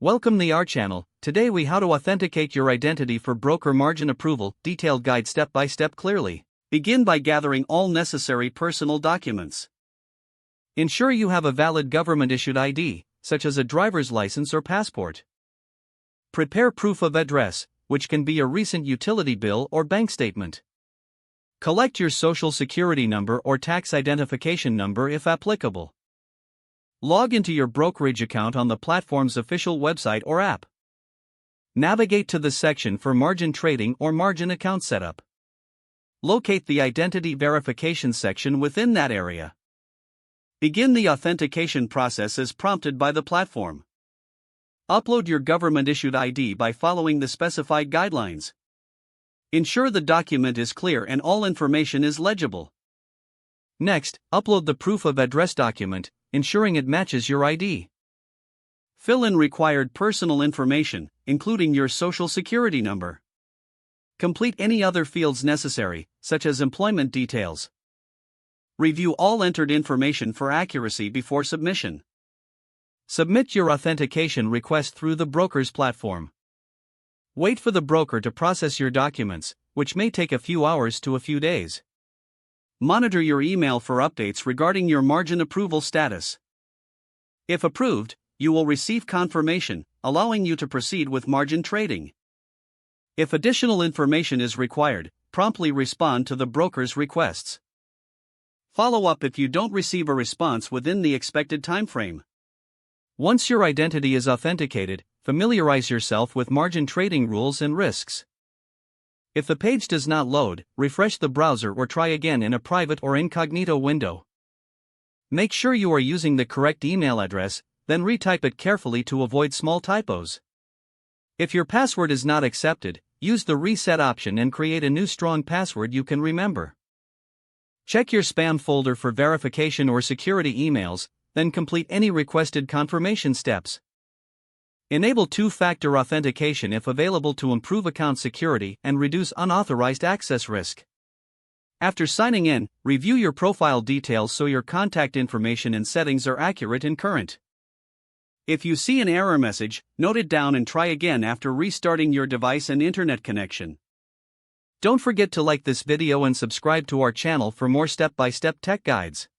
Welcome to our channel. Today we how to authenticate your identity for broker margin approval, detailed guide step by step clearly. Begin by gathering all necessary personal documents. Ensure you have a valid government issued ID, such as a driver's license or passport. Prepare proof of address, which can be a recent utility bill or bank statement. Collect your social security number or tax identification number if applicable. Log into your brokerage account on the platform's official website or app. Navigate to the section for margin trading or margin account setup. Locate the identity verification section within that area. Begin the authentication process as prompted by the platform. Upload your government-issued ID by following the specified guidelines. Ensure the document is clear and all information is legible. Next, upload the proof of address document, ensuring it matches your ID. Fill in required personal information, including your social security number. Complete any other fields necessary, such as employment details. Review all entered information for accuracy before submission. Submit your authentication request through the broker's platform. Wait for the broker to process your documents, which may take a few hours to a few days. Monitor your email for updates regarding your margin approval status. If approved, you will receive confirmation, allowing you to proceed with margin trading. If additional information is required, promptly respond to the broker's requests. Follow up if you don't receive a response within the expected timeframe. Once your identity is authenticated, familiarize yourself with margin trading rules and risks. If the page does not load, refresh the browser or try again in a private or incognito window. Make sure you are using the correct email address, then retype it carefully to avoid small typos. If your password is not accepted, use the reset option and create a new strong password you can remember. Check your spam folder for verification or security emails, then complete any requested confirmation steps. Enable two-factor authentication if available to improve account security and reduce unauthorized access risk. After signing in, review your profile details so your contact information and settings are accurate and current. If you see an error message, note it down and try again after restarting your device and internet connection. Don't forget to like this video and subscribe to our channel for more step-by-step tech guides.